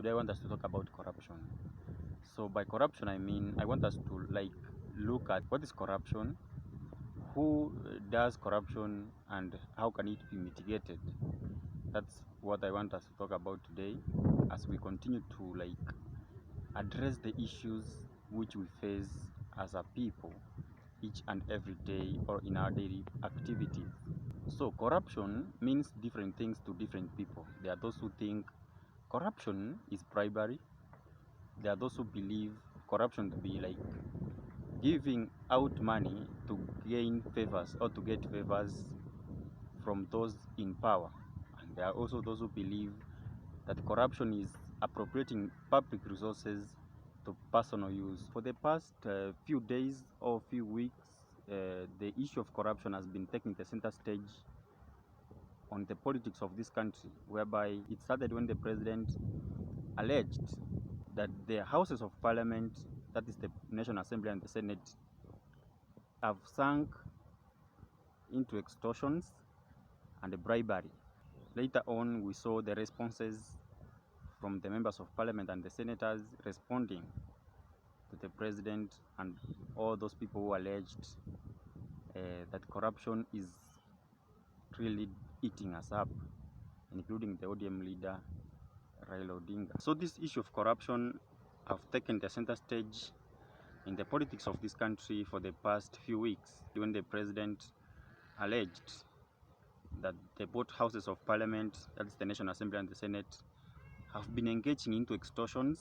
Today I want us to talk about corruption. So by corruption I mean I want us to look at what is corruption, who does corruption, and how can it be mitigated. That's what I want us to talk about today as we continue to address the issues which we face as a people each and every day or in our daily activities. So corruption means different things to different people. There are those who think corruption is bribery. There are those who believe corruption to be like giving out money to gain favors or to get favors from those in power. And there are also those who believe that corruption is appropriating public resources to personal use. For the past few days or few weeks, the issue of corruption has been taking the center stage on the politics of this country, whereby it started when the president alleged that the houses of parliament, that is the National Assembly and the Senate, have sunk into extortions and bribery. Later on, we saw the responses from the members of parliament and the senators responding to the president and all those people who alleged that corruption is really eating us up, including the ODM leader Raila Odinga. So this issue of corruption have taken the center stage in the politics of this country for the past few weeks, when the president alleged that the both houses of parliament, that's the National Assembly and the Senate, have been engaging into extortions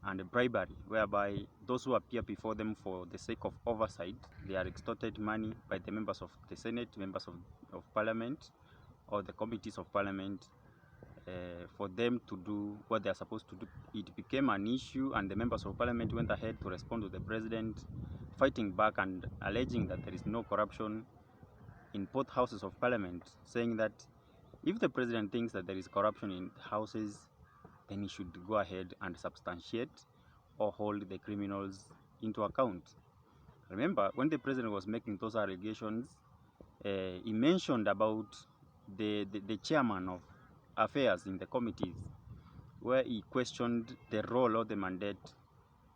and bribery, whereby those who appear before them for the sake of oversight, they are extorted money by the members of the Senate, members of parliament, or the committees of parliament, for them to do what they are supposed to do. It became an issue, and the members of parliament went ahead to respond to the president, fighting back and alleging that there is no corruption in both houses of parliament, saying that if the president thinks that there is corruption in houses, then he should go ahead and substantiate or hold the criminals into account. Remember, when the president was making those allegations, he mentioned about the chairman of affairs in the committees, where he questioned the role or the mandate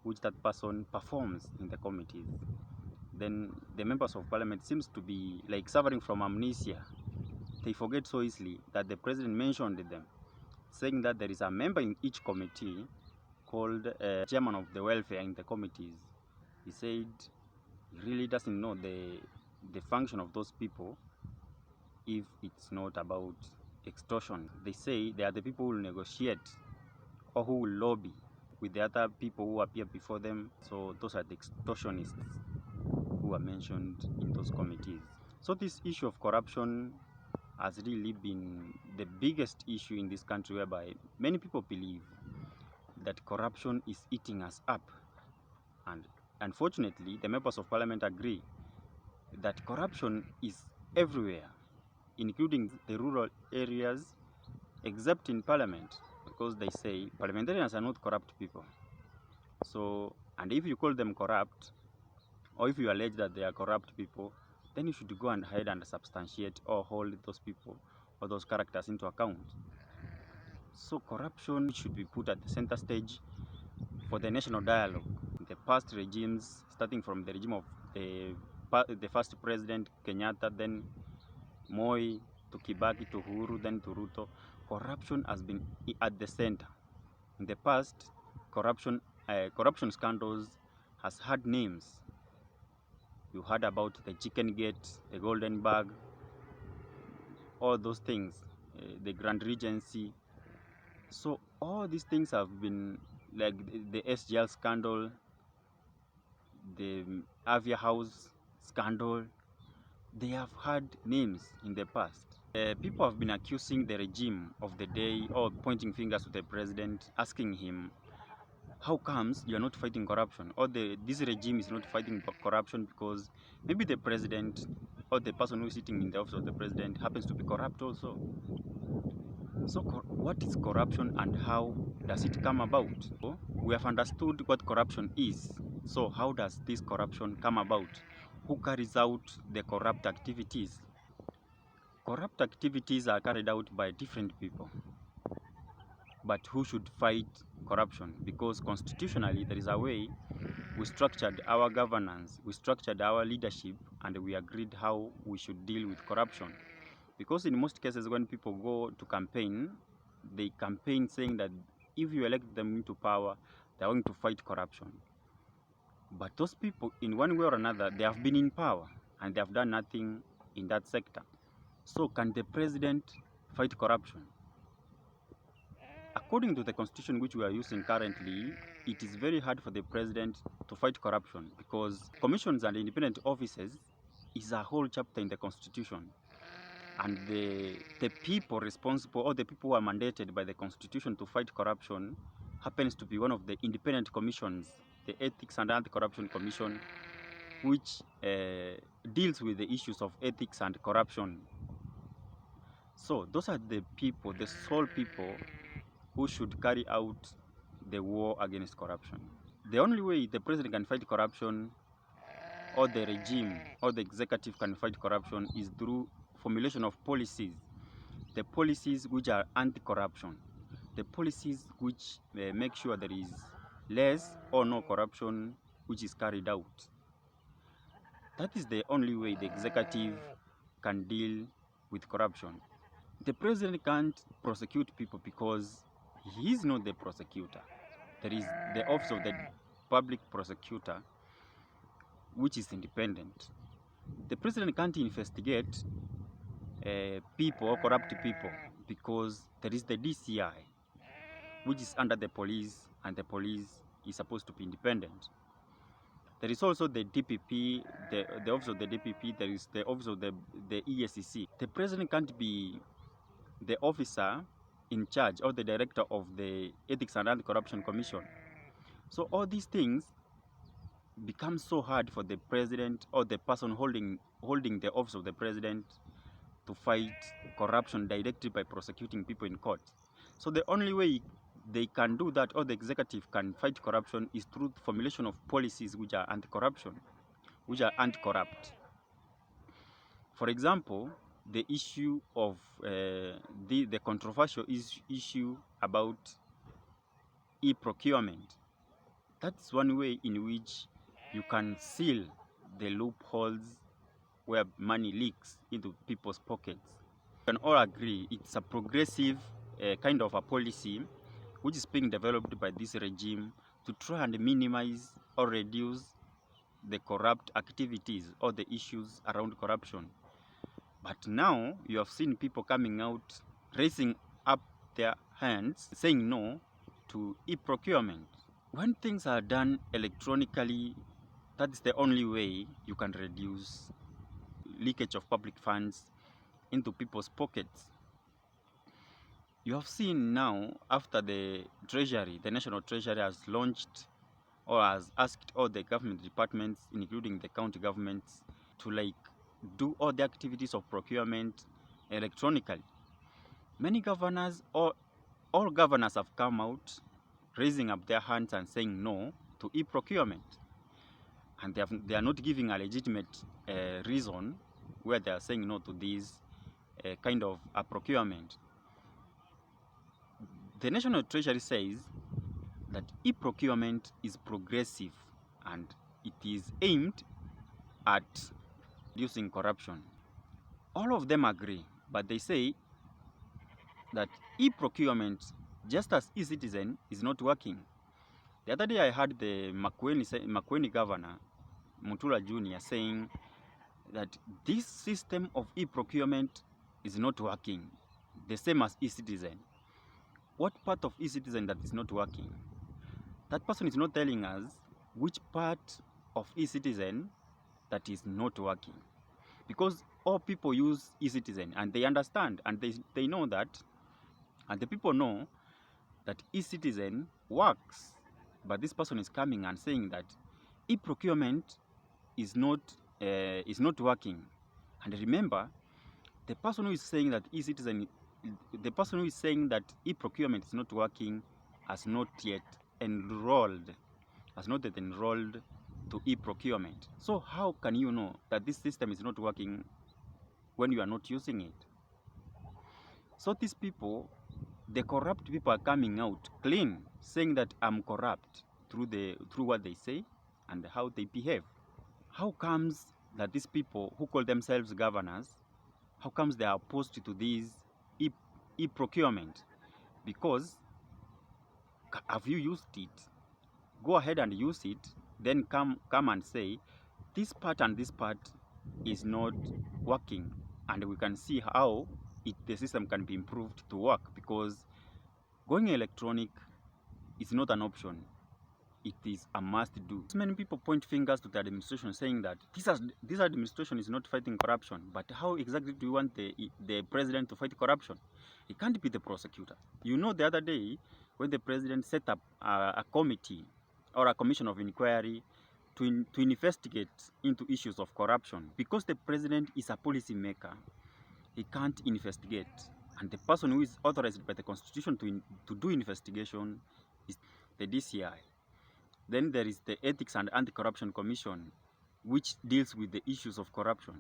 which that person performs in the committees. Then the members of parliament seems to be like suffering from amnesia. They forget so easily that the president mentioned them, saying that there is a member in each committee called chairman of the welfare in the committees. He said he really doesn't know the function of those people if it's not about extortion. They say they are the people who will negotiate or who will lobby with the other people who appear before them. So those are the extortionists who are mentioned in those committees. So this issue of corruption has really been the biggest issue in this country, whereby many people believe that corruption is eating us up. And unfortunately, the members of parliament agree that corruption is everywhere, including the rural areas, except in parliament, because they say parliamentarians are not corrupt people. So, and if you call them corrupt, or if you allege that they are corrupt people, then you should go ahead and substantiate or hold those people or those characters into account. So corruption should be put at the center stage for the national dialogue. The past regimes, starting from the regime of the first president Kenyatta, then Moi, to Kibaki, to Uhuru, then to Ruto, corruption has been at the center. In the past, corruption scandals has had names. You heard about the Chicken Gate, the Golden Bag, all those things, the Grand Regency. So all these things have been like the SGL scandal, the Avia House scandal. They have had names in the past. People have been accusing the regime of the day or pointing fingers to the president, asking him, how comes you are not fighting corruption? Or this regime is not fighting corruption because maybe the president or the person who is sitting in the office of the president happens to be corrupt also. So what is corruption and how does it come about? We have understood what corruption is. So how does this corruption come about? Who carries out the corrupt activities? Corrupt activities are carried out by different people. but who should fight corruption, because constitutionally there is a way we structured our governance, we structured our leadership, and we agreed how we should deal with corruption. Because in most cases when people go to campaign, they campaign saying that if you elect them into power, they're going to fight corruption. But those people, in one way or another, they have been in power and they have done nothing in that sector. So can the president fight corruption? According to the constitution which we are using currently, it is very hard for the president to fight corruption, because commissions and independent offices is a whole chapter in the constitution. And the people responsible, or the people who are mandated by the constitution to fight corruption, happens to be one of the independent commissions, the Ethics and Anti-Corruption Commission, which deals with the issues of ethics and corruption. So those are the people, the sole people, who should carry out the war against corruption. The only way the president can fight corruption, or the regime or the executive can fight corruption, is through formulation of policies. The policies which are anti-corruption, the policies which make sure there is less or no corruption which is carried out. That is the only way the executive can deal with corruption. The president can't prosecute people because he is not the prosecutor. There is the office of the public prosecutor, which is independent. The president can't investigate people or corrupt people because there is the DCI, which is under the police, and the police is supposed to be independent. There is also the DPP, the office of the DPP, there is the office of the EACC. The president can't be the officer in charge or the director of the Ethics and Anti-Corruption Commission. So all these things become so hard for the president or the person holding the office of the president to fight corruption directly by prosecuting people in court. So the only way they can do that, or the executive can fight corruption, is through the formulation of policies which are anti-corruption, which are anti-corrupt. For example, the issue of the controversial issue about e-procurement. That's one way in which you can seal the loopholes where money leaks into people's pockets. We can all agree it's a progressive kind of a policy which is being developed by this regime to try and minimize or reduce the corrupt activities or the issues around corruption. But now you have seen people coming out, raising up their hands, saying no to e-procurement. When things are done electronically, that is the only way you can reduce leakage of public funds into people's pockets. You have seen now, after the Treasury, the National Treasury has launched or has asked all the government departments, including the county governments, to do all the activities of procurement electronically. Many governors, or all governors, have come out raising up their hands and saying no to e-procurement. And they are not giving a legitimate reason where they are saying no to this kind of a procurement. The National Treasury says that e-procurement is progressive and it is aimed at reducing corruption. All of them agree, but they say that e-procurement, just as e-citizen, is not working. The other day I heard the Makueni governor, Mutula Jr., saying that this system of e-procurement is not working, the same as e-citizen. What part of e-citizen that is not working? That person is not telling us which part of e-citizen that is not working. Because all people use e-citizen and they understand and they know that, and the people know that e-citizen works. But this person is coming and saying that e-procurement is not working. And remember, the person who is saying that e-citizen, the person who is saying that e-procurement is not working has not yet enrolled to e-procurement. So how can you know that this system is not working when you are not using it? So these people the corrupt people are coming out clean, saying that I'm corrupt through what they say and how they behave. How comes that these people who call themselves governors, how comes they are opposed to this e-procurement? Because have you used it? Go ahead and use it, then come and say this part and this part is not working, and we can see how the system can be improved to work, because going electronic is not an option, it is a must do. So many people point fingers to the administration saying that this administration is not fighting corruption, but how exactly do you want the president to fight corruption? He can't be the prosecutor. You know, the other day when the president set up a committee or a commission of inquiry to investigate into issues of corruption, because the president is a policy maker, he can't investigate, and the person who is authorized by the constitution to do investigation is the DCI. Then there is the Ethics and Anti-Corruption Commission, which deals with the issues of corruption.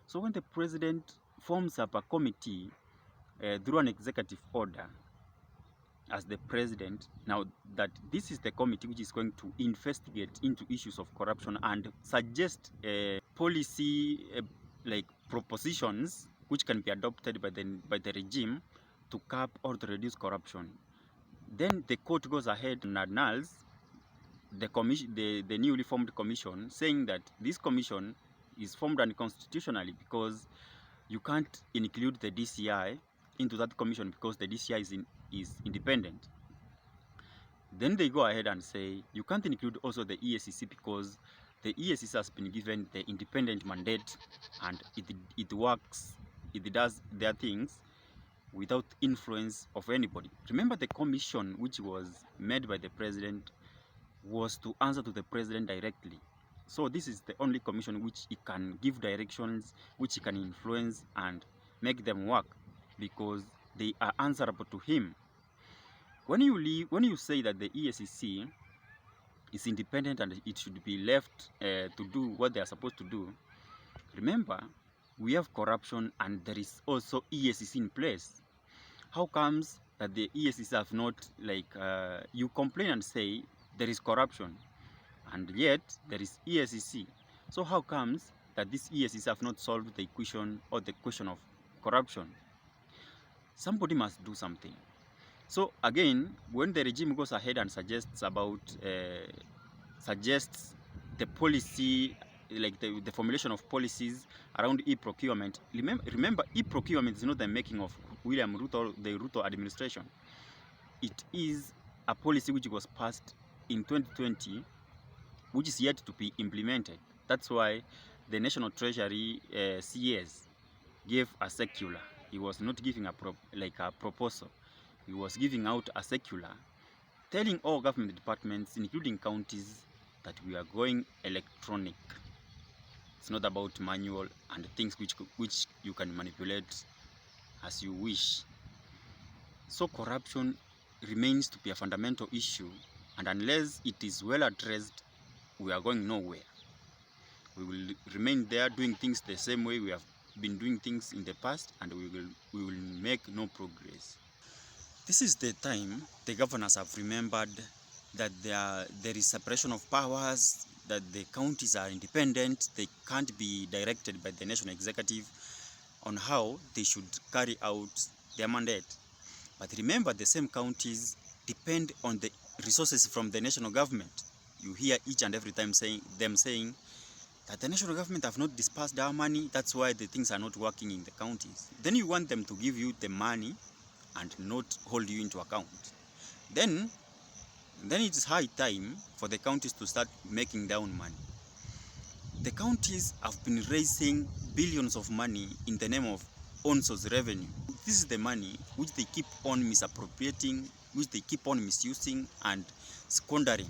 So when the president forms up a committee through an executive order as the president, now that this is the committee which is going to investigate into issues of corruption and suggest policy like propositions which can be adopted by the regime to cap or to reduce corruption. Then the court goes ahead and annuls the newly formed commission, saying that this commission is formed unconstitutionally because you can't include the DCI into that commission because the DCI is independent. Then they go ahead and say you can't include also the EACC because the EACC has been given the independent mandate and it works, it does their things without influence of anybody. Remember, the commission which was made by the president was to answer to the president directly. So this is the only commission which it can give directions, which it can influence and make them work, because they are answerable to him. When you say that the EACC is independent and it should be left to do what they are supposed to do, remember, we have corruption and there is also EACC in place. How comes that the EACC have not, you complain and say there is corruption, and yet there is EACC? So how comes that these EACC have not solved the equation or the question of corruption? Somebody must do something. So again, when the regime goes ahead and suggests the policy, like the formulation of policies around e-procurement, remember e-procurement is not the making of William Ruto, the Ruto administration. It is a policy which was passed in 2020, which is yet to be implemented. That's why the National Treasury CS gave a circular. He was not giving a proposal. He was giving out a circular telling all government departments, including counties, that we are going electronic. It's not about manual and things which you can manipulate as you wish. So corruption remains to be a fundamental issue, and unless it is well addressed, we are going nowhere. We will remain there doing things the same way we have been doing things in the past, and we will make no progress. This is the time the governors have remembered that there is separation of powers, that the counties are independent, they can't be directed by the national executive on how they should carry out their mandate. But remember, the same counties depend on the resources from the national government. You hear each and every time saying that the national government have not dispersed our money, that's why the things are not working in the counties. Then you want them to give you the money and not hold you into account. Then it is high time for the counties to start making their own money. The counties have been raising billions of money in the name of own source revenue. This is the money which they keep on misappropriating, which they keep on misusing and squandering.